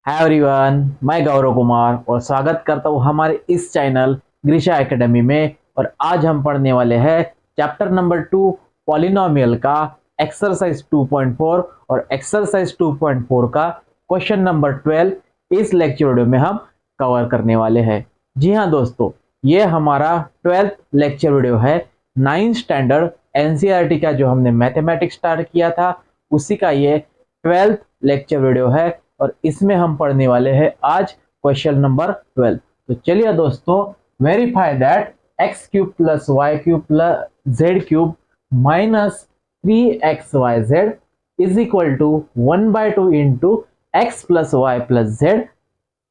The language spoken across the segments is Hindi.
हाय एवरीवन, मैं गौरव कुमार और स्वागत करता हूँ हमारे इस चैनल ग्रीशा एकेडमी में। और आज हम पढ़ने वाले हैं चैप्टर नंबर 2 पॉलिनोमियल का एक्सरसाइज 2.4 और एक्सरसाइज 2.4 का क्वेश्चन नंबर 12 इस लेक्चर वीडियो में हम कवर करने वाले हैं। जी हाँ दोस्तों, ये हमारा 12th लेक्चर वीडियो है। 9th स्टैंडर्ड एनसीईआरटी का जो हमने मैथमेटिक्स स्टार्ट किया था उसी का ये 12th लेक्चर वीडियो है और इसमें हम पढ़ने वाले हैं आज क्वेश्चन नंबर 12। तो चलिए दोस्तों, verify that x cube plus y cube plus z cube minus 3xyz is equal to 1/2 into x plus y plus z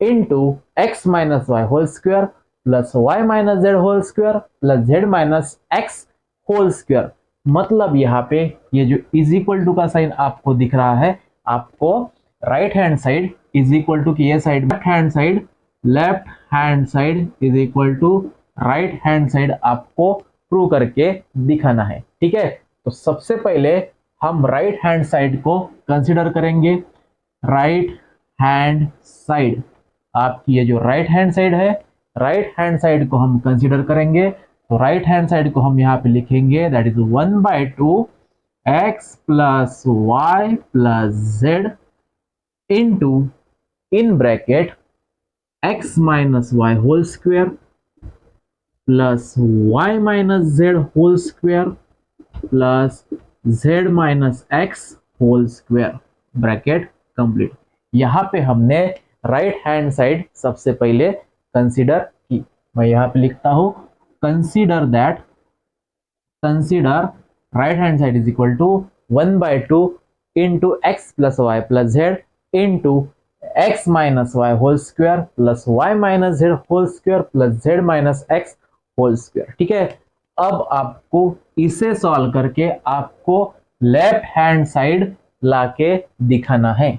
into x minus y whole square plus y minus z whole square plus Z minus x whole square. मतलब यहाँ पे ये जो इज इक्वल टू का साइन आपको दिख रहा है, आपको right hand side is equal to की ये side left hand side is equal to right hand side आपको प्रूव करके दिखाना है। ठीक है, तो सबसे पहले हम राइट हैंड साइड को कंसीडर करेंगे। राइट हैंड साइड, आपकी ये जो राइट हैंड साइड है, राइट हैंड साइड को हम कंसीडर करेंगे। तो राइट हैंड साइड को हम यहाँ पे लिखेंगे that is 1/2 x plus y plus z into in bracket x minus y whole square plus y minus z whole square plus Z minus x whole square, bracket complete. यहाँ पे हमने राइट हैंड साइड सबसे पहले कंसीडर की। मैं यहाँ पे लिखता हूँ consider right hand side is equal to 1/2 into x plus y plus z into x minus y whole square plus y minus z whole square plus Z minus x whole square. ठीक है, अब आपको इसे सॉल्व करके आपको लेफ्ट हैंड साइड लाके दिखाना है।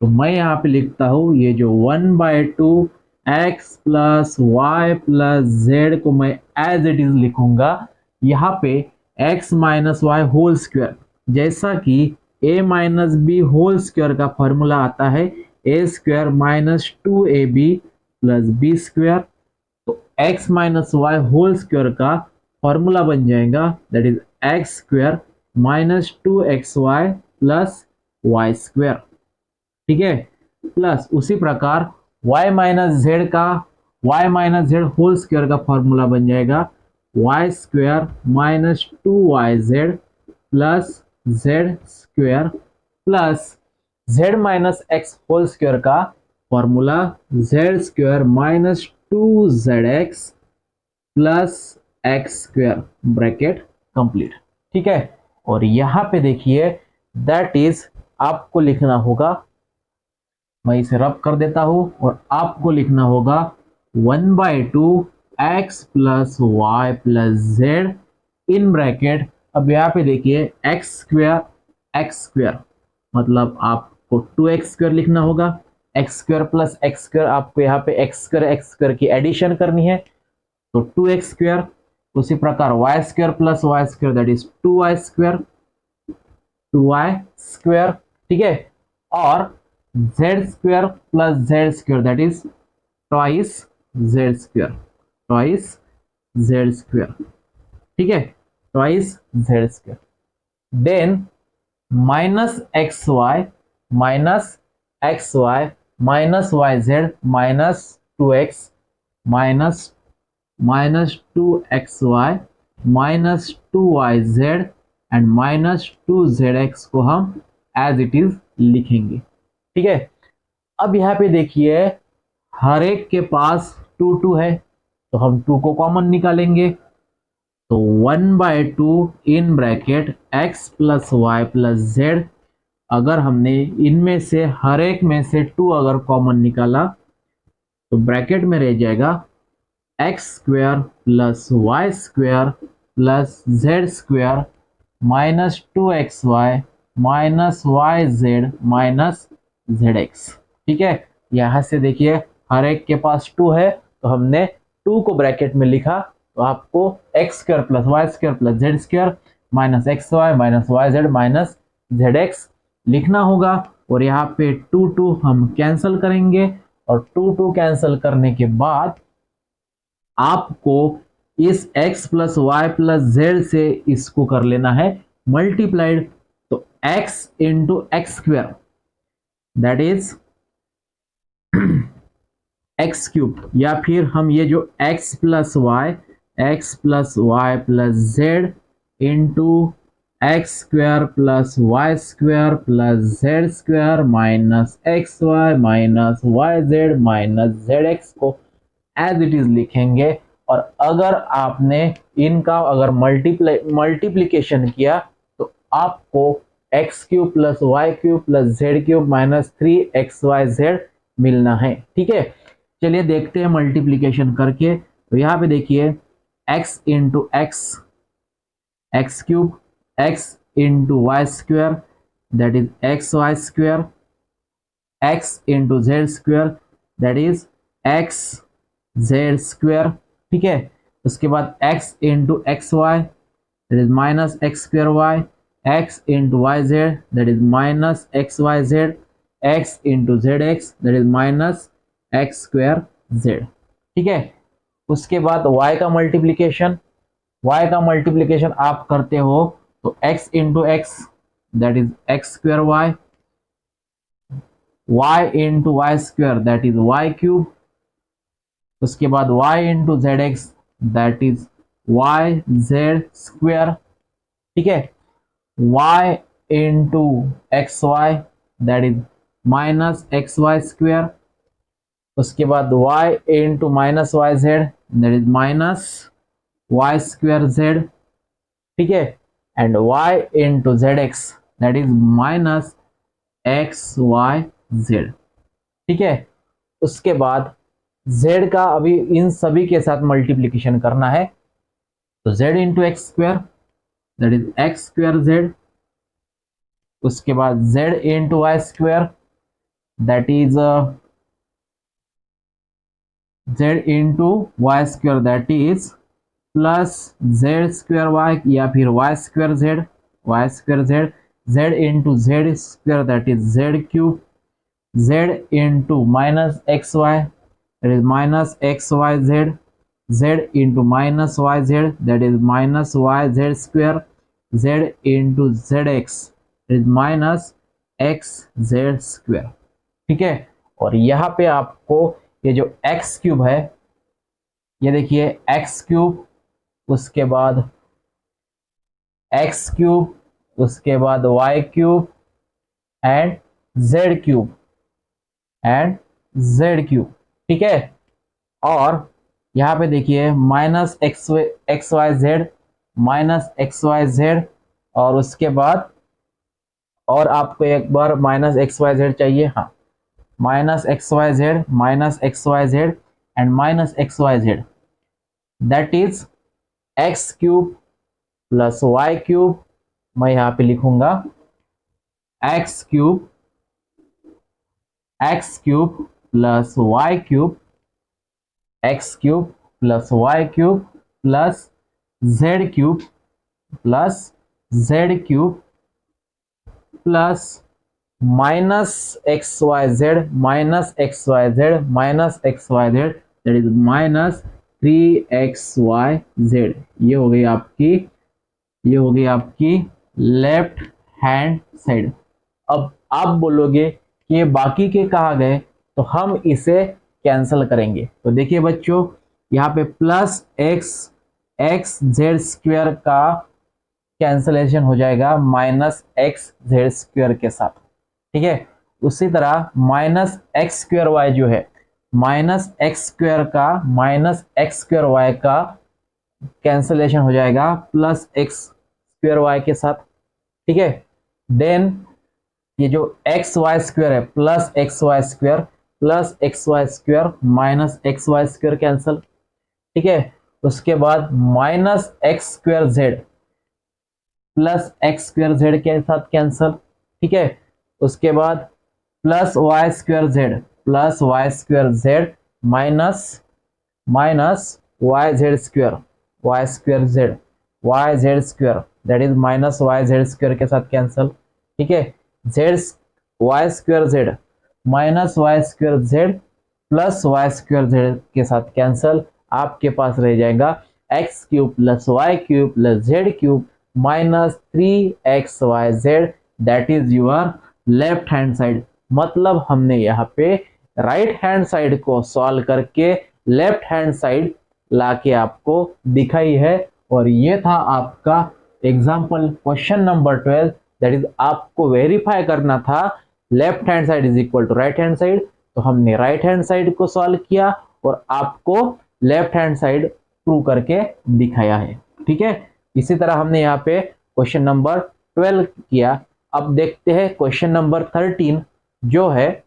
तो मैं यहाँ पे लिखता हूँ ये जो 1/2 x plus y plus z को मैं एज इट इज लिखूंगा। यहाँ पे x minus y whole square, जैसा कि a minus b whole square का फॉर्मूला आता है a square minus 2ab plus b square. तो x minus y whole square का फॉर्मूला बन जाएगा that is x square minus 2xy plus y square. ठीक है, प्लस उसी प्रकार y minus z whole square का फॉर्मूला बन जाएगा Y square minus 2yz plus Z square plus Z minus x whole square का formula Z square minus 2zx plus X square, bracket complete. ठीक है, और यहाँ पे देखिए दैट इज आपको लिखना होगा, मैं इसे रब कर देता हूं और आपको लिखना होगा 1/2 x plus y plus z in bracket. अब यहाँ पे देखिए एक्स स्क्वायर मतलब आपको 2x स्क्वायर लिखना होगा। X square plus X square, आपको यहाँ पे एक्स स्क्वायर की एडिशन करनी है तो 2x स्क्वायर। उसी प्रकार y square plus y square that is 2y square. ठीक है, और z square plus Z square that is twice z square. ठीक है, twice z square. Then minus x y minus y z minus 2x minus 2xy minus 2yz and minus 2zx को हम एज इट इज लिखेंगे। ठीक है, अब यहाँ पे देखिए हर एक के पास 2 है तो हम 2 को कॉमन निकालेंगे। तो 1/2 in bracket x plus y plus z, अगर हमने इनमें से हर एक में से 2 अगर कॉमन निकाला तो ब्रैकेट में रह जाएगा x square plus y square plus Z square minus 2xy minus yz minus zx। ठीक है, यहाँ से देखिए हर एक के पास 2 है तो हमने 2 को ब्रैकेट में लिखा तो आपको x square plus y square plus Z square minus x y minus y z minus z x लिखना होगा। और यहाँ पे 2 हम कैंसिल करेंगे, और 2 कैंसिल करने के बाद आपको इस x plus y plus z से इसको कर लेना है मल्टीप्लाइड। तो x into x square that is x cube, या फिर हम ये जो x plus y plus z into x square plus y square plus z square minus x y z minus z x को एज इट इज लिखेंगे। और अगर आपने इनका अगर मल्टीप्लीकेशन किया तो आपको x cube plus y cube plus z cube minus 3xyz मिलना है। ठीक है, चलिए देखते हैं मल्टीप्लीकेशन करके। तो यहाँ पे देखिए x into x cube, x into y square that is x y square, x into z square that is x z square. ठीक है, उसके बाद x into x y that is minus x square y, x into y z that is minus x y z, x into z x that is minus x square z. ठीक है, उसके बाद y का मल्टीप्लीकेशन आप करते हो तो x into x that is x square y, y into y square that is y cube, उसके बाद y into z x that is y z square. ठीक है, y into x y that is minus x y square, उसके बाद y into minus y z that is minus y square z. ठीक है, and y into z x that is minus x y z. ठीक है, उसके बाद z का अभी इन सभी के साथ मल्टीप्लीकेशन करना है। तो z into x square that is x square z, उसके बाद z into y square that is z into y square that is plus z square y, या फिर y square z, z into z square that is z cube, z into minus x y that is minus xyz, z into minus yz that is minus yz square, z into zx that is minus xz square। ठीक है, और यहाँ पे आपको ये जो x क्यूब है, ये देखिए x क्यूब, उसके बाद x क्यूब, उसके बाद y cube and z cube and z cube. ठीक है, और यहाँ पे देखिए minus x y z minus x y z, और उसके बाद और आपको एक बार माइनस एक्स वाई जेड चाहिए, हाँ, minus x y z and minus x y z that is x cube plus y cube. मैं यहाँ पे लिखूंगा x cube plus y cube, x cube plus y cube plus z cube plus minus x y z that is minus 3xyz। ये हो गई आपकी लेफ्ट हैंड साइड। अब आप बोलोगे कि ये बाकी के कहाँ गए, तो हम इसे कैंसिल करेंगे। तो देखिए बच्चों, यहाँ पे प्लस एक्स जेड स्क्वेयर का कैंसलेशन हो जाएगा माइनस एक्स जेड स्क्वेयर के साथ। ठीक है, उसी तरह माइनस एक्स स्क्वेयर वाई जो है, माइनस एक्स स्क्वेयर वाई का कैंसलेशन हो जाएगा प्लस एक्स स्क्वेयर वाई के साथ। ठीक है, देन ये जो एक्स वाई स्क्वेयर है plus x y square minus x y square cancel. ठीक है, उसके बाद minus x square z plus x square z के साथ कैंसल। ठीक है, उसके बाद plus y square z minus y z square that is minus y z square के साथ कैंसल। ठीक है, z y square z minus y square z plus y square z के साथ कैंसल, आपके पास रह जाएगा x cube plus y cube plus z cube minus 3xyz, that is your left hand side. मतलब हमने यहाँ पे राइट हैंड साइड को सॉल्व करके लेफ्ट हैंड साइड लाके आपको दिखाई है। और ये था आपका example question number 12, that is आपको वेरीफाई करना था left hand side is equal to right hand side, तो हमने राइट हैंड साइड को सॉल्व किया और आपको लेफ्ट हैंड साइड प्रूव करके दिखाया है। ठीक है, इसी तरह हमने यहाँ पे क्वेश्चन नंबर 12 किया। अब देखते हैं क्वेश्चन नंबर 13 जो है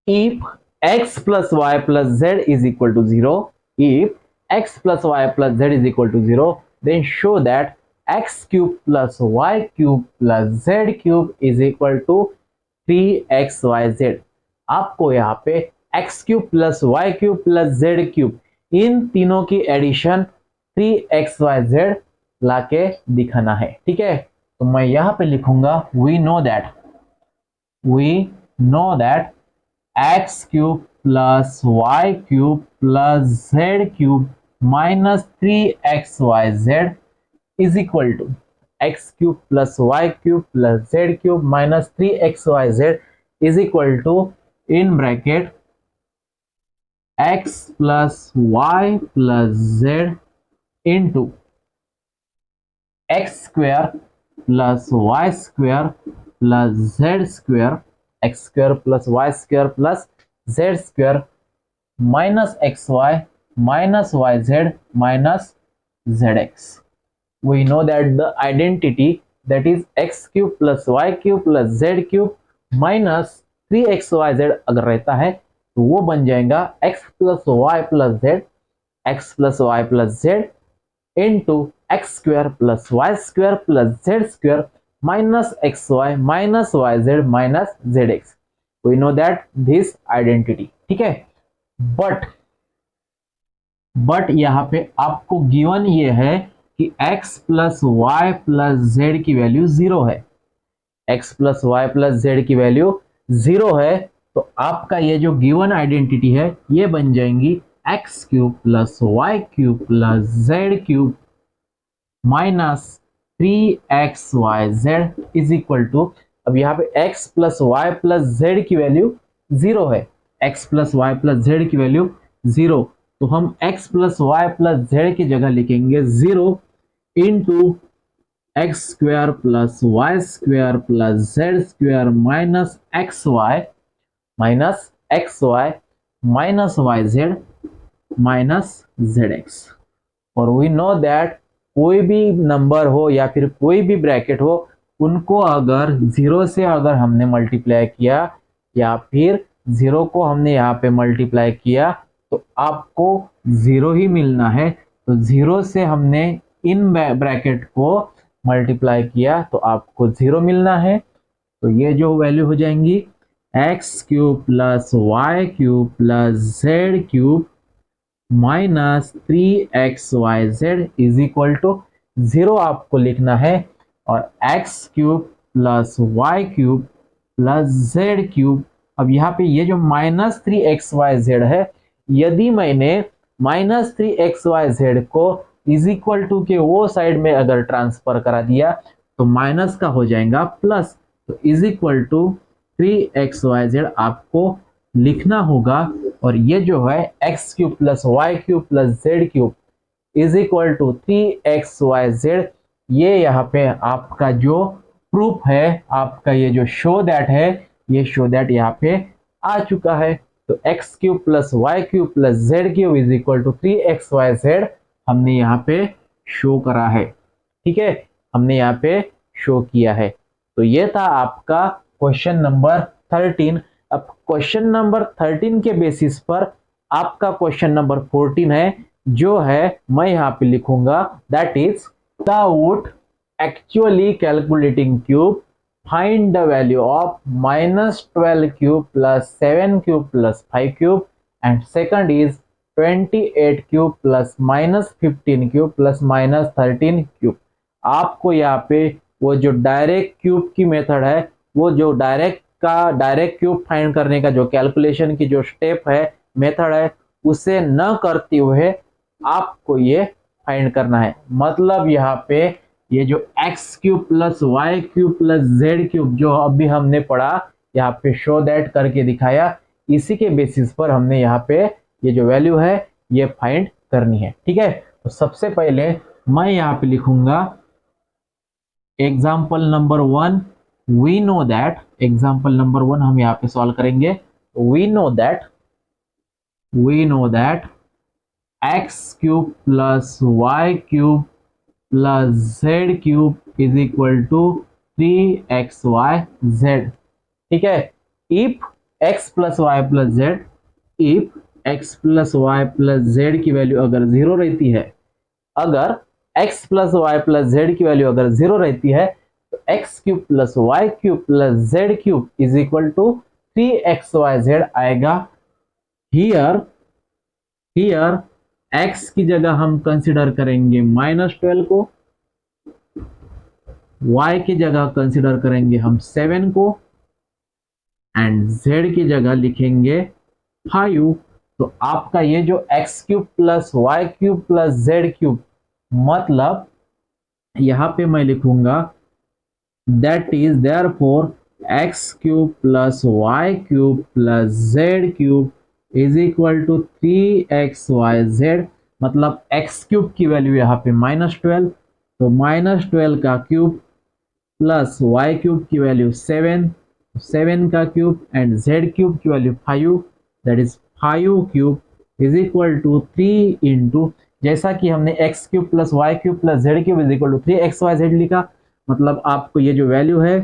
if x plus y plus z is equal to 0, if x plus y plus z is equal to 0, then show that x cube plus y cube plus z cube is equal to 3xyz। आपको यहाँ पे x cube plus y cube plus z cube इन तीनों की एडिशन 3xyz लाके दिखाना है। ठीक है, तो मैं यहाँ पे लिखूंगा we know that x cube plus y cube plus z cube minus 3xyz is equal to x cube plus y cube plus z cube minus 3xyz is equal to in bracket x plus y plus z into x square plus y square plus Z square, x square plus y square plus Z square minus x y minus y z minus z x. We know that the identity that is x cube plus y cube plus z cube minus 3xyz अगर रहता है तो वो बन जाएगा x plus y plus z, x plus y plus z into x square plus y square plus Z square minus x y minus y z minus z x. We know that this identity. ठीक है, बट यहाँ पे आपको गिवन ये है कि x plus y plus z की वैल्यू 0 है, x plus y plus z की वैल्यू 0 है, तो आपका ये जो गिवन आइडेंटिटी है ये बन जाएंगी x cube plus y cube plus z cube minus 3xyz is equal to, अब यहाँ पे x plus y plus z की वैल्यू 0 है, x plus y plus z की वैल्यू 0, तो हम x plus y plus z की जगह लिखेंगे 0 into x square plus y square plus Z square minus x y minus y z minus z x. और वी नो दैट कोई भी नंबर हो या फिर कोई भी ब्रैकेट हो, उनको अगर 0 से अगर हमने मल्टीप्लाई किया या फिर 0 को हमने यहाँ पे मल्टीप्लाई किया तो आपको 0 ही मिलना है। तो 0 से हमने इन ब्रैकेट को मल्टीप्लाई किया तो आपको 0 मिलना है। तो ये जो वैल्यू हो जाएंगी x cube plus y cube plus z cube minus 3xyz is equal to 0 आपको लिखना है, और x cube plus y cube plus z cube, अब यहाँ पे ये जो माइनस 3xyz है, यदि मैंने माइनस 3xyz को इज इक्वल टू के वो साइड में अगर ट्रांसफर करा दिया तो माइनस का हो जाएगा प्लस, तो इज इक्वल टू 3xyz आपको लिखना होगा। और ये जो है x cube plus y cube plus z cube is equal to 3xyz, ये यहाँ पे आपका जो प्रूफ है, आपका ये जो शो दैट है, ये शो दैट यहाँ पे आ चुका है। तो x cube plus y cube plus z cube is equal to 3xyz हमने यहाँ पे शो करा है। ठीक है, हमने यहाँ पे शो किया है। तो ये था आपका क्वेश्चन नंबर 13। अब क्वेश्चन नंबर 13 के बेसिस पर आपका क्वेश्चन नंबर 14 है, जो है मैं यहाँ पे लिखूंगा that is without actually calculating cube find the value of -12 cube plus 7 cube plus 5 cube, and second is 28 cube plus -15 cube plus -13 cube. आपको यहाँ पे वो जो डायरेक्ट क्यूब की मेथड है वो जो डायरेक्ट क्यूब फाइंड करने का जो कैलकुलेशन की जो स्टेप है, मेथड है, उसे न करते हुए आपको ये फाइंड करना है। मतलब यहाँ पे ये जो x cube plus y cube plus z cube जो अभी हमने पढ़ा, यहाँ पे शो दैट करके दिखाया, इसी के बेसिस पर हमने यहाँ पे ये जो वैल्यू है ये फाइंड करनी है। ठीक है, तो सबसे पहले मैं यहाँ पे लिखूंगा example number 1। We know that, example number 1 हम यहाँ पे सॉल्व करेंगे। We know that x cube plus y cube plus z cube is equal to 3xyz। ठीक है, if x plus y plus z, if x plus y plus z की वैल्यू अगर 0 रहती है, अगर x plus y plus z की वैल्यू अगर 0 रहती है, तो x cube plus y cube plus z cube is equal to 3xyz आएगा। हियर x की जगह हम कंसिडर करेंगे -12 को, y की जगह कंसिडर करेंगे हम 7 को, एंड z की जगह लिखेंगे 5। तो आपका ये जो x cube plus y cube plus z cube, मतलब यहां पे मैं लिखूंगा that is therefore x cube plus y cube plus z cube is equal to 3xyz। मतलब x क्यूब की वैल्यू यहाँ पे -12, तो -12 का क्यूब प्लस वाई क्यूब की वैल्यू 7 का क्यूब एंड जेड क्यूब की value 5, that is 5 cube is equal to 3 into, जैसा कि हमने x cube plus y cube plus z cube is equal to 3xyz लिखा, मतलब आपको ये जो वैल्यू है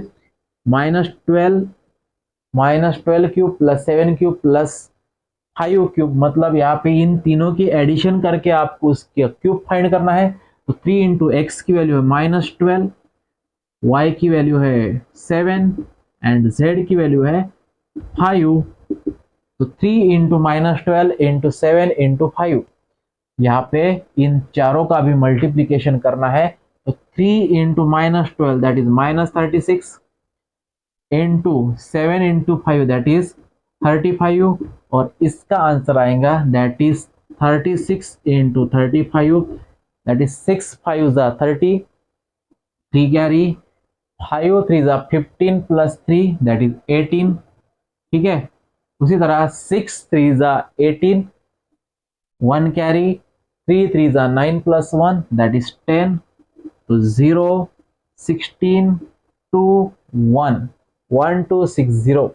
-12 cube plus 7 cube plus 5 cube, मतलब यहाँ पे इन तीनों की एडिशन करके आपको उसके क्यूब फाइंड करना है। तो 3 इंटू एक्स की वैल्यू है -12, वाई की वैल्यू है 7 एंड जेड की वैल्यू है 5। तो 3 इंटू -12 इंटू 7 इंटू 5, यहाँ पे इन चारों का भी मल्टीप्लीकेशन करना है। तो 3 into -12 that is -36 into 7 into 5 that is 35, और इसका आंसर आएगा that is 36 into 35 that is 6 5 जा 30, 3 कैरी 5 3 जा 15 प्लस 3 दैट इज 18। ठीक है, उसी तरह 6 3 जा 18, 1 कैरी 3 3 जा 9 प्लस 1 दैट इज 10, तो 0 16 2 1 1 2 6 0,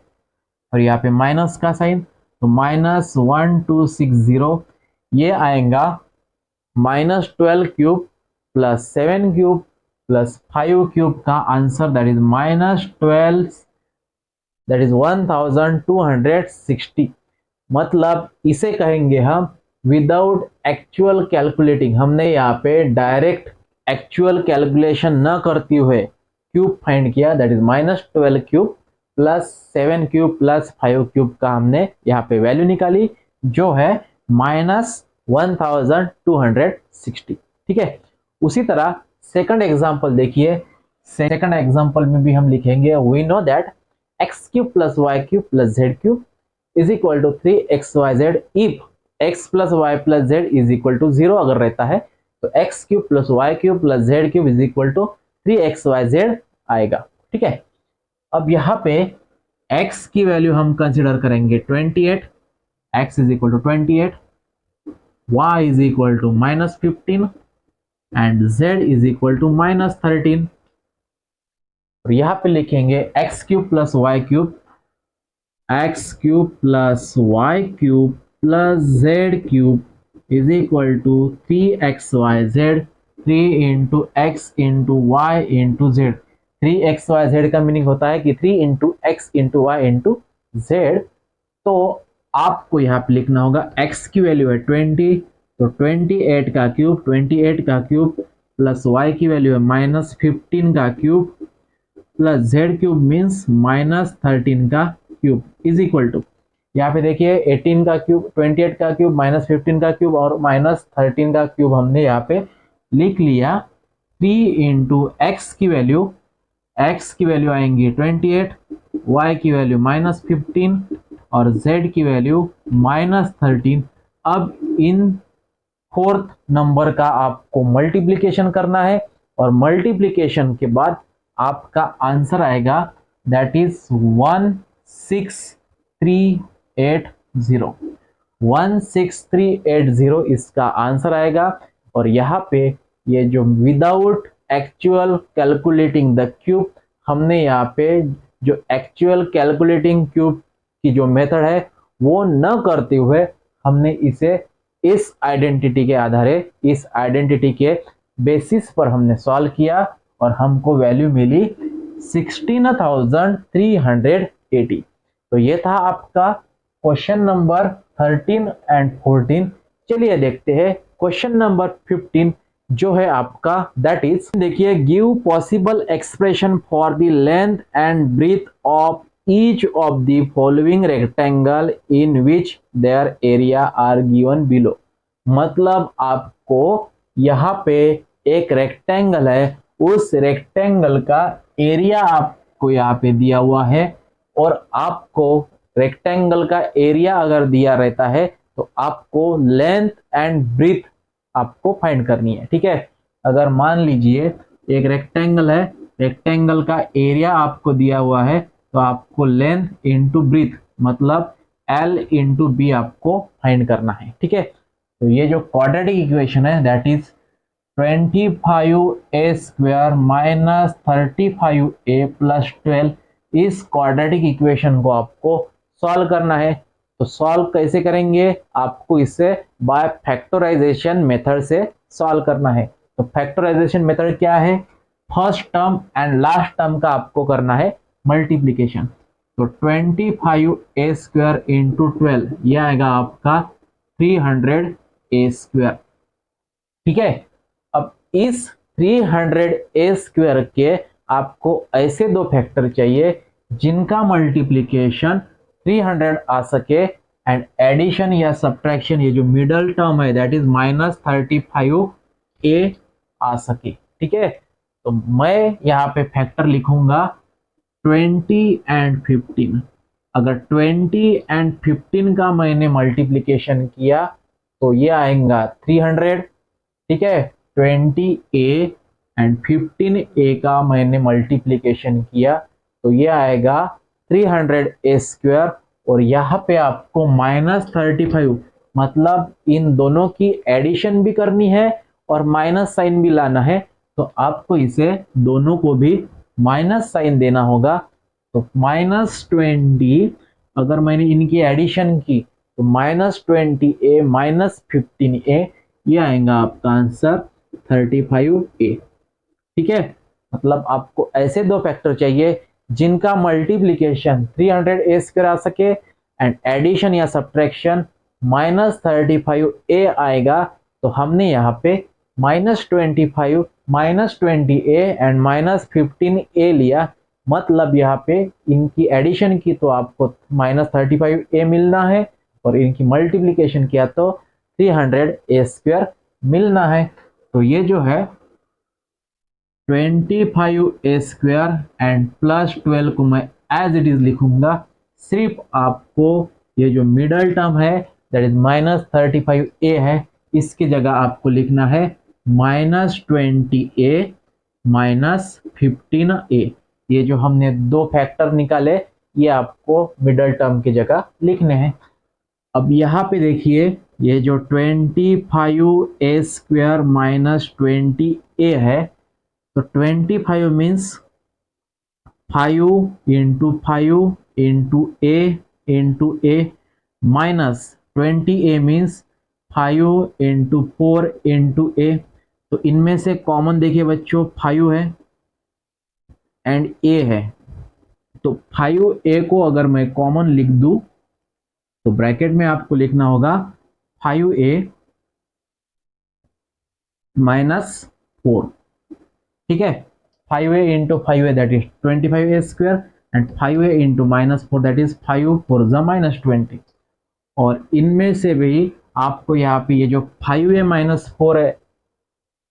और यहाँ पे माइनस का साइन, तो -1260 ये आएगा -12 cube plus 7 cube plus 5 cube का answer that is -12 that is 1260। मतलब इसे कहेंगे हम विदाउट एक्चुअल कैलकुलेटिंग, हमने यहाँ पे डायरेक्ट एक्चुअल कैलकुलेशन न करते हुए क्यूब फाइंड किया, that is -12 cube plus 7 cube plus 5 cube का हमने यहाँ पे वैल्यू निकाली, जो है -1260। ठीक है, उसी तरह सेकंड एग्जांपल देखिए। सेकंड एग्जांपल में भी हम लिखेंगे we know that x cube plus y cube plus z cube is equal to 3xyz if x plus y plus z is equal to 0 अगर रहता है, तो x cube plus y cube plus z cube is equal to 3xyz आएगा। ठीक है, अब यहाँ पे x की वैल्यू हम कंसिडर करेंगे 28, x is equal to 28, y is equal to -15 and z is equal to -13। और यहाँ पे लिखेंगे x cube plus y cube, x cube plus y cube plus z cube is equal to 3xyz, 3 into x into y into z. 3xyz का मीनिंग होता है कि 3 into x into y into z. तो आपको यहाँ पे लिखना होगा x की वैल्यू है 20, तो 28 का क्यूब प्लस y की वैल्यू है -15 का cube plus z cube means -13 का क्यूब इज इक्वल टू, यहाँ पे देखिए 18 का क्यूब, 28 का क्यूब, -15 का क्यूब और -13 का क्यूब हमने यहाँ पे लिख लिया। 3 इंटू एक्स की वैल्यू x की वैल्यू आएंगी 28, y की वैल्यू -15 और z की वैल्यू -13। अब इन फोर्थ नंबर का आपको मल्टीप्लिकेशन करना है और मल्टीप्लिकेशन के बाद आपका आंसर आएगा दैट इज 16380। 16380 इसका आंसर आएगा। और यहाँ पे ये जो without actual calculating the cube, हमने यहाँ पे जो एक्चुअल कैलकुलेटिंग क्यूब की जो मेथड है वो न करते हुए हमने इसे इस आइडेंटिटी के आधारे, इस आइडेंटिटी के बेसिस पर हमने सॉल्व किया और हमको वैल्यू मिली 16,380। तो ये था आपका क्वेश्चन नंबर 13 एंड 14। चलिए देखते हैं क्वेश्चन नंबर 15 जो है आपका, दैट इज देखिए, give possible expression for the length and breadth of each of the following rectangle in which their area are given below. मतलब आपको यहाँ पे एक रेक्टेंगल है, उस रेक्टेंगल का एरिया आपको यहाँ पे दिया हुआ है और आपको रेक्टेंगल का एरिया अगर दिया रहता है तो आपको लेंथ एंड ब्रीथ आपको फाइंड करनी है। ठीक है, अगर मान लीजिए एक रेक्टेंगल है, रेक्टेंगल का एरिया आपको दिया हुआ है तो आपको लेंथ इंटू ब्रीथ मतलब L इंटू बी आपको फाइंड करना है। ठीक है, तो ये जो क्वाड्रेटिक इक्वेशन है that is 25a square minus 35a plus 12, इस क्वाड्रेटिक इक्वेशन को आपको सॉल्व करना है। तो सॉल्व कैसे करेंगे, आपको इसे बाय फैक्टराइजेशन मेथड से सॉल्व करना है। तो फैक्टराइजेशन मेथड क्या है, first term and last term का आपको करना है मल्टीप्लीकेशन। तो 25a स्क्वायर इंटू 12 ये आएगा आपका 300a स्क्वायर। ठीक है, अब इस 300a स्क्वायर के आपको ऐसे दो फैक्टर चाहिए जिनका मल्टीप्लीकेशन 300 आ सके एंड एडिशन या सब्ट्रैक्शन, ये जो मिडल टर्म है दैट इज -35a आ सके। ठीक है, तो मैं यहाँ पे फैक्टर लिखूंगा 20 एंड 15। अगर 20 एंड 15 का मैंने मल्टीप्लीकेशन किया तो ये आएगा 300। ठीक है, 20a एंड 15a का मैंने मल्टीप्लीकेशन किया तो ये आएगा 300a स्क्वायर। और यहाँ पे आपको -35 मतलब इन दोनों की एडिशन भी करनी है और माइनस साइन भी लाना है, तो आपको इसे दोनों को भी माइनस साइन देना होगा। तो -20 अगर मैंने इनकी एडिशन की तो -20a माइनस 15a ये आएगा आपका आंसर 35a। ठीक है, मतलब आपको ऐसे दो फैक्टर चाहिए जिनका मल्टीप्लीकेशन 300a स्क्वायर आ सके एंड एडिशन या सब्ट्रैक्शन -35a आएगा। तो हमने यहाँ पे -25 -20a एंड -15a लिया, मतलब यहाँ पे इनकी एडिशन की तो आपको -35a मिलना है और इनकी मल्टीप्लीकेशन किया तो 300a स्क्वायर मिलना है। तो ये जो है 25a स्क्वायर एंड प्लस 12 को मैं एज इट इज लिखूंगा। सिर्फ आपको ये जो मिडल टर्म है दैट इज -35a है, इसकी जगह आपको लिखना है -20a -15a। ये जो हमने दो फैक्टर निकाले ये आपको मिडल टर्म की जगह लिखने हैं। अब यहाँ पे देखिए ये जो 25a स्क्वायर -20a है, तो 25 means 5 into 5 into a minus 20a means 5 into 4 into a। तो इनमें से कॉमन देखिए बच्चों 5 है एंड a है, तो 5a को अगर मैं कॉमन लिख दूं तो ब्रैकेट में आपको लिखना होगा 5a माइनस 4। ठीक है, 5a into 5a that is 25a square and 5a into -4 that is 5 4 -20। और इनमें से भी आपको यहाँ पे ये जो 5a - 4 है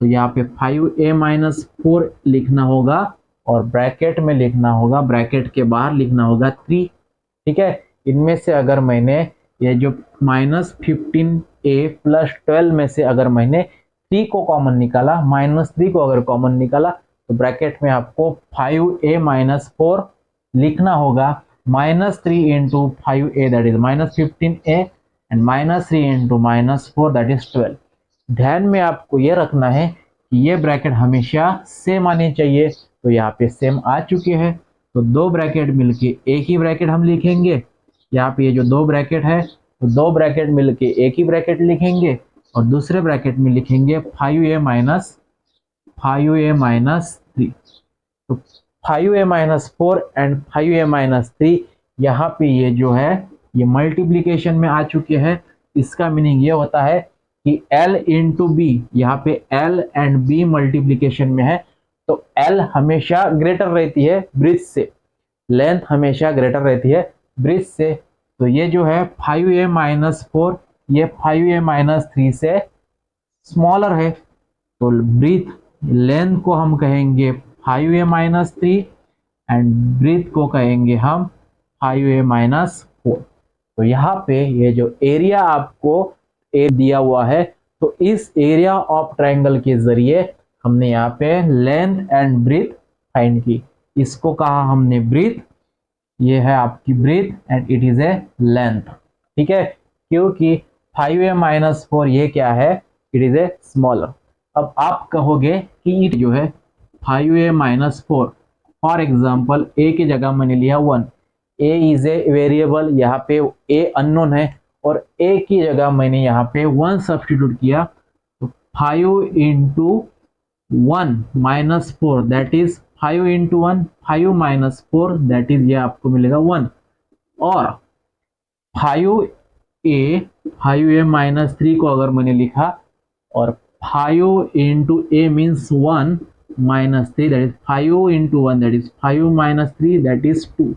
तो यहाँ पे 5a - 4 लिखना होगा और ब्रैकेट में लिखना होगा, ब्रैकेट के बाहर लिखना होगा 3। ठीक है, इनमें से अगर मैंने ये जो -15a + 12 में से अगर मैंने 3 को कॉमन निकाला, -3 को अगर कॉमन निकाला, तो ब्रैकेट में आपको 5a - 4 लिखना होगा। -3 × 5a that is -15a and -3 × -4 that is 12। ध्यान में आपको ये रखना है कि ये ब्रैकेट हमेशा सेम आनी चाहिए। तो यहाँ पे सेम आ चुके हैं, तो दो ब्रैकेट मिलके एक ही ब्रैकेट हम लिखेंगे। यहाँ पे ये जो दो ब्रैकेट है, तो दो ब्रैकेट मिलके एक ही ब्रैकेट लिखेंगे और दूसरे ब्रैकेट में लिखेंगे 5a - 3। तो 5a - 4 एंड 5a - 3 यहाँ पे ये जो है ये मल्टीप्लीकेशन में आ चुके हैं। इसका मीनिंग ये होता है कि L × B, यहाँ पे L एंड B मल्टीप्लीकेशन में है, तो L हमेशा ग्रेटर रहती है ब्रिज से, लेंथ हमेशा ग्रेटर रहती है ब्रिज से। तो ये जो है 5a - 4 ये 5a - 3 से स्मॉलर है, तो ब्रीथ लेंथ को हम कहेंगे 5a - 3 एंड ब्रीथ को कहेंगे हम 5a - 4। तो यहाँ पे ये जो एरिया आपको दिया हुआ है, तो इस एरिया ऑफ ट्रायंगल के जरिए हमने यहाँ पे लेंथ एंड ब्रीथ फाइंड की। इसको कहा हमने ब्रीथ, ये है आपकी breadth and it is a length. ठीक है, क्योंकि 5a - 4 ये क्या है, इट इज ए स्मॉलर। अब आप कहोगे कि इट जो है 5a - 4, फॉर एग्जाम्पल a की जगह मैंने लिया 1, a इज ए वेरिएबल, यहाँ पे a अननोन है और a की जगह मैंने यहाँ पे 1 सब्स्टिट्यूट किया, तो 5 × 1 - 4 दैट इज 5 × 1 5 - 4 दैट इज ये आपको मिलेगा 1। और 5a - 3 को अगर मैंने लिखा और 5 × a means 1 - 3 that is 5 × 1 that is 5 - 3 that is 2।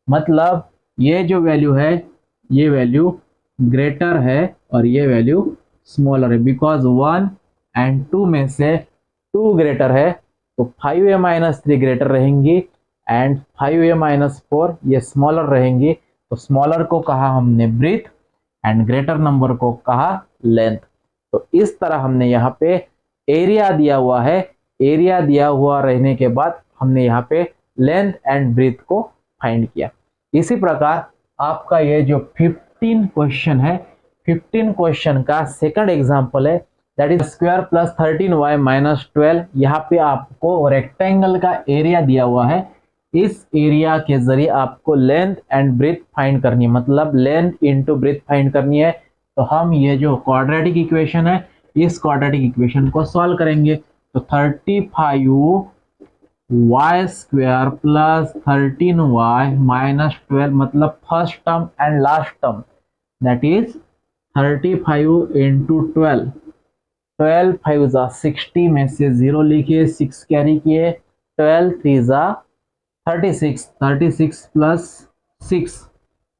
मतलब ये जो वैल्यू है ये वैल्यू ग्रेटर है और ये वैल्यू स्मॉलर है, बिकॉज 1 एंड 2 में से 2 ग्रेटर है, तो 5a - 3 ग्रेटर रहेंगी एंड 5a - 4 ये स्मॉलर रहेंगी। तो स्मॉलर को कहा हमने ब्रीथ एंड ग्रेटर नंबर को कहा लेंथ। तो इस तरह हमने यहाँ पे एरिया दिया हुआ है, एरिया दिया हुआ रहने के बाद हमने यहाँ पे लेंथ एंड ब्रीथ को फाइंड किया। इसी प्रकार आपका ये जो 15 क्वेश्चन है, 15 क्वेश्चन का सेकंड एग्जांपल है, that is square plus 13y - 12। यहाँ पे आपको रेक्टेंगल का एरिया दिया हुआ है, इस एरिया के जरिए आपको लेंथ एंड ब्रीथ फाइंड करनी है, मतलब लेंथ इंटू ब्रीथ फाइंड करनी है। तो हम ये जो क्वाड्रेटिक इक्वेशन है, इस क्वाड्रेटिक इक्वेशन को सॉल्व करेंगे। तो 35y स्क्वायर प्लस 13y - 12 मतलब first term and last term, that is 35 × 12, 12 5 ज़ा 60 में से 0 लिखे, 6 कैरी किए, 12 3 ज़ा 36, 36 प्लस 6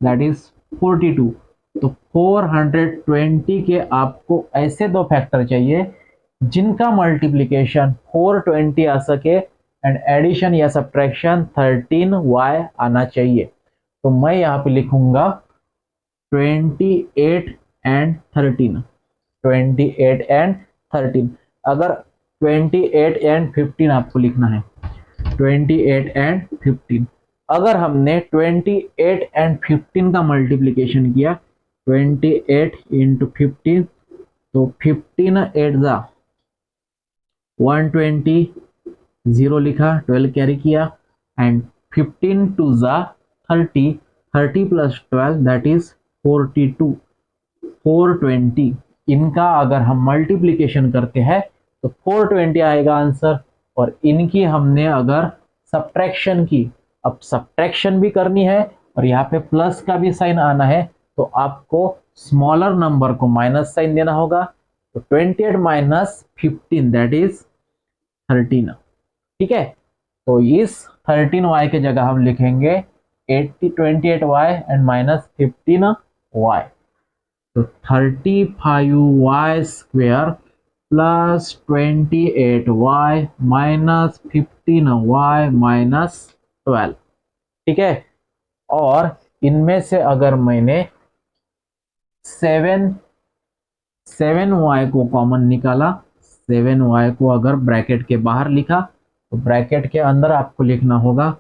दैट इज 42। तो 420 के आपको ऐसे दो फैक्टर चाहिए जिनका मल्टीप्लिकेशन 420 आ सके एंड एडिशन या सब्ट्रैक्शन 13y आना चाहिए। तो मैं यहाँ पे लिखूंगा 28 एंड 13, 28 एंड 13। अगर 28 एंड 15 आपको लिखना है, 28 एंड 15, अगर हमने 28 एंड 15 का मल्टीप्लिकेशन किया, 28 × 15, तो 15 8 ज़ा 120, 0 लिखा, 12 कैरी किया एंड 15 2 ज़ा 30, 30 प्लस 12 दैट इज 42, 420। इनका अगर हम मल्टीप्लिकेशन करते हैं तो 420 आएगा आंसर। और इनकी हमने अगर सब्ट्रैक्शन की, अब सब्ट्रैक्शन भी करनी है और यहाँ पे प्लस का भी साइन आना है, तो आपको स्मॉलर नंबर को माइनस साइन देना होगा। तो 28 - 15 दैट इज 13। ठीक है, तो इस 13y के जगह हम लिखेंगे 28y एंड -15y। तो 35y square plus 28y minus 15y minus 12। ठीक है, और इनमें से अगर मैंने 7y को कॉमन निकाला, 7y को अगर ब्रैकेट के बाहर लिखा तो ब्रैकेट के अंदर आपको लिखना होगा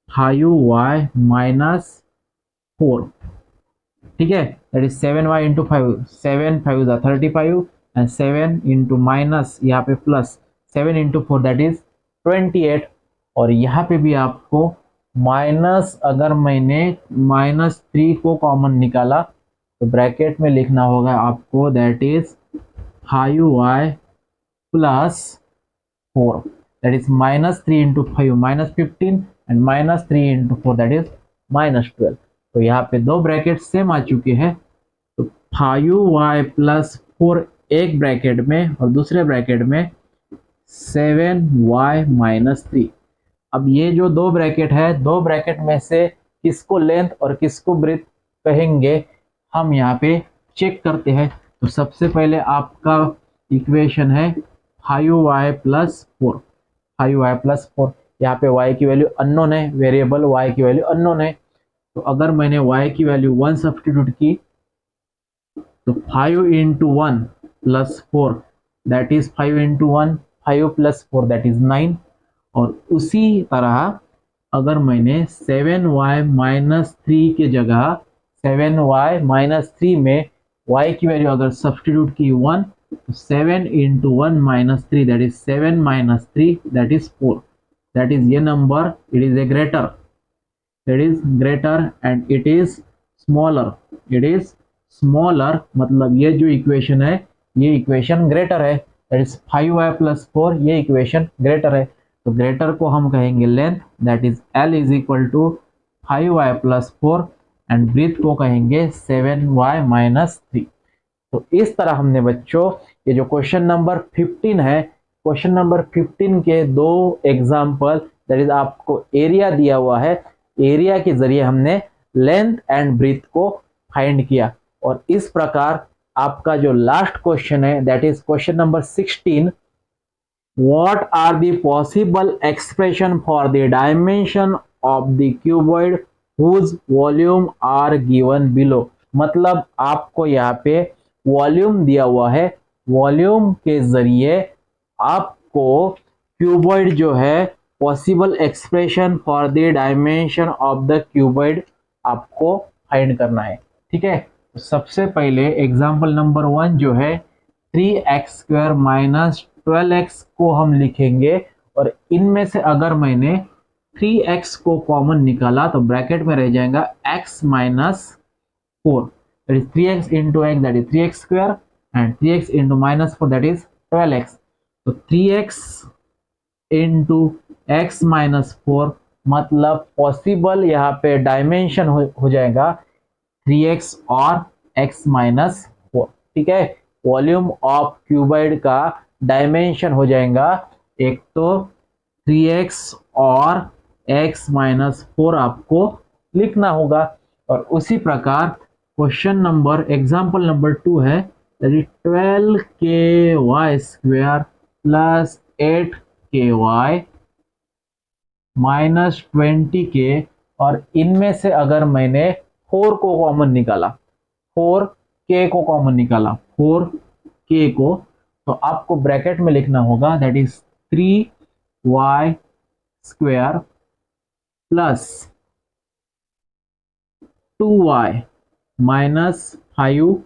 5y माइनस 4। ठीक है, दैट इज 7y इंटू 5, 7 5 जा 35 एंड 7 इंटू माइनस यहाँ पे प्लस 7 इंटू 4 दैट इज 28। और यहाँ पे भी आपको माइनस, अगर मैंने -3 को कॉमन निकाला तो ब्रैकेट में लिखना होगा आपको that is 5y plus 4, that is -3 into 5 -15 and -3 into 4 that is -12। तो यहाँ पे दो ब्रैकेट सेम आ चुके हैं, तो 5y प्लस 4 एक ब्रैकेट में और दूसरे ब्रैकेट में 7y माइनस 3। अब ये जो दो ब्रैकेट है, दो ब्रैकेट में से किसको लेंथ और किसको ब्रेथ कहेंगे हम यहाँ पे चेक करते हैं। तो सबसे पहले आपका इक्वेशन है 5y प्लस 4, 5y प्लस 4। यहाँ पे y की वैल्यू अननोन है, वेरिएबल y की वैल्यू अननोन है। तो अगर मैंने y की वैल्यू 1 सब्स्टिट्यूट की तो 5 into 1 plus 4 that is 5 into 1, 5 plus 4 that is 9। और उसी तरह अगर मैंने 7y माइनस 3 के जगह 7y माइनस 3 में y की वैल्यू अगर सब्स्टिट्यूट की 1 तो 7 into 1 minus 3 that is 7 minus 3 that is 4। That is ये number it is a greater, it is greater and it is smaller, it is smaller मतलब ये जो इक्वेशन है ये इक्वेशन ग्रेटर है, that is 5y प्लस 4 ये इक्वेशन ग्रेटर है। तो ग्रेटर को हम कहेंगे length, that is L is equal to 5y plus 4 and breadth को कहेंगे 7y माइनस 3। तो इस तरह हमने बच्चों ये जो क्वेश्चन नंबर 15 है, क्वेश्चन नंबर 15 के दो एग्जाम्पल, दैट इज आपको एरिया दिया हुआ है, एरिया के जरिए हमने लेंथ एंड ब्रीथ को फाइंड किया। और इस प्रकार आपका जो लास्ट क्वेश्चन है that is question number 16, what are the possible expression for the dimension of the cuboid whose volume are given below. मतलब आपको यहाँ पे वॉल्यूम दिया हुआ है, वॉल्यूम के जरिए आपको क्यूबॉइड जो है possible expression for the dimension of the cuboid आपको फाइंड करना है। ठीक है, तो सबसे पहले एग्जांपल नंबर 1 जो है 3x² माइनस 12x को हम लिखेंगे और इनमें से अगर मैंने 3x को कॉमन निकाला तो ब्रैकेट में रह जाएगा x minus 4, that is 3x into x that is 3x² and 3x into minus 4 that is 12x। तो 3x इंटू x माइनस 4 मतलब पॉसिबल यहाँ पे डायमेंशन हो जाएगा 3x और x माइनस 4। ठीक है, वॉल्यूम ऑफ क्यूबॉइड का डायमेंशन हो जाएगा एक तो 3x और x माइनस 4 आपको लिखना होगा। और उसी प्रकार क्वेश्चन नंबर एग्जाम्पल नंबर 2 है 12ky² plus 8ky minus 20k। और इनमें से अगर मैंने 4 को कॉमन निकाला, 4k को कॉमन निकाला, 4k को, तो आपको ब्रैकेट में लिखना होगा that is 3y² plus 2y minus 5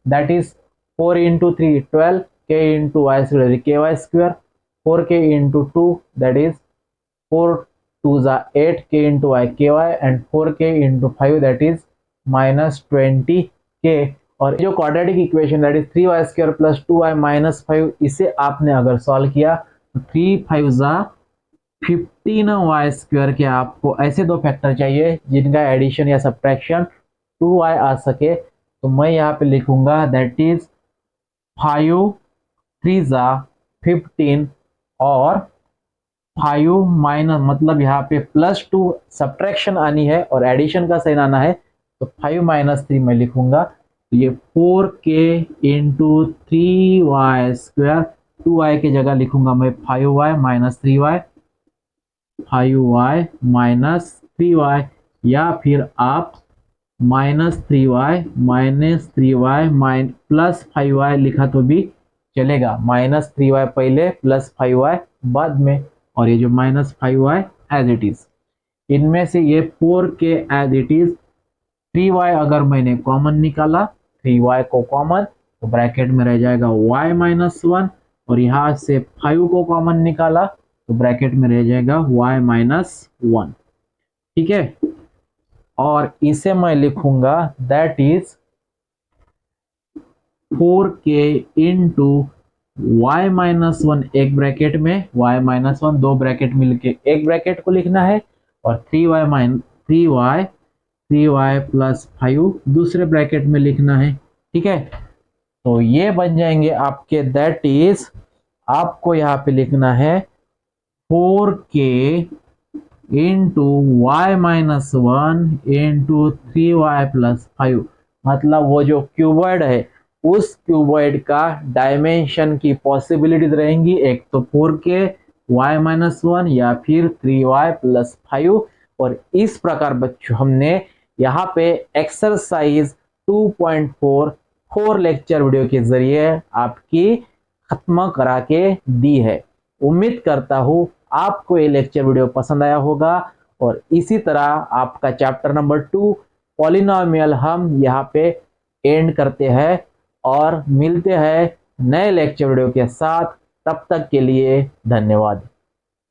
that is 4 into 3 12 k into y square ky², 4k into 2 that is 4 2 8 k into y ky and 4k into 5 that is minus 20k। और जो quadratic equation that is 3y² plus 2y minus 5, इसे आपने अगर सॉल्व किया तो 3 5 15y² के आपको ऐसे दो फैक्टर चाहिए जिनका एडिशन या सब्ट्रैक्शन 2y आ सके। तो मैं यहाँ पे लिखूंगा दैट इज 5 3 15 और 5 माइनस मतलब यहाँ पे +2 सब्ट्रैक्शन आनी है और एडिशन का साइन आना है, तो 5 माइनस 3 मैं लिखूंगा तो ये 4k इंटू 3y², 2y की जगह लिखूंगा मैं 5y minus 3y, 5y minus 3y, या फिर आप -3y प्लस 5y लिखा तो भी चलेगा। -3y पहले प्लस 5y बाद में, और ये जो -5y एज इट इज। इनमें से ये 4k as it is, 3y अगर मैंने कॉमन निकाला, 3y को कॉमन, तो ब्रैकेट में रह जाएगा y माइनस 1, और यहाँ से 5 को कॉमन निकाला तो ब्रैकेट में रह जाएगा y माइनस 1। ठीक है, और इसे मैं लिखूंगा that is 4k into y minus 1 एक ब्रैकेट में, y माइनस 1 दो ब्रैकेट मिलके एक ब्रैकेट को लिखना है, और 3y प्लस 5 दूसरे ब्रैकेट में लिखना है। ठीक है, तो ये बन जाएंगे आपके, दैट इज आपको यहाँ पे लिखना है 4k into y minus 1 into 3y plus 5। मतलब वो जो क्यूबॉइड है उस क्यूबॉइड का डायमेंशन की पॉसिबिलिटीज रहेंगी, एक तो 4k y माइनस 1 या फिर 3y प्लस 5। और इस प्रकार बच्चों हमने यहाँ पे एक्सरसाइज 2.4 4 लेक्चर वीडियो के जरिए आपकी खत्म करा के दी है। उम्मीद करता हूँ आपको ये लेक्चर वीडियो पसंद आया होगा, और इसी तरह आपका चैप्टर नंबर 2 पॉलिनोमियल हम यहाँ पे एंड करते हैं, और मिलते हैं नए लेक्चर वीडियो के साथ। तब तक के लिए धन्यवाद।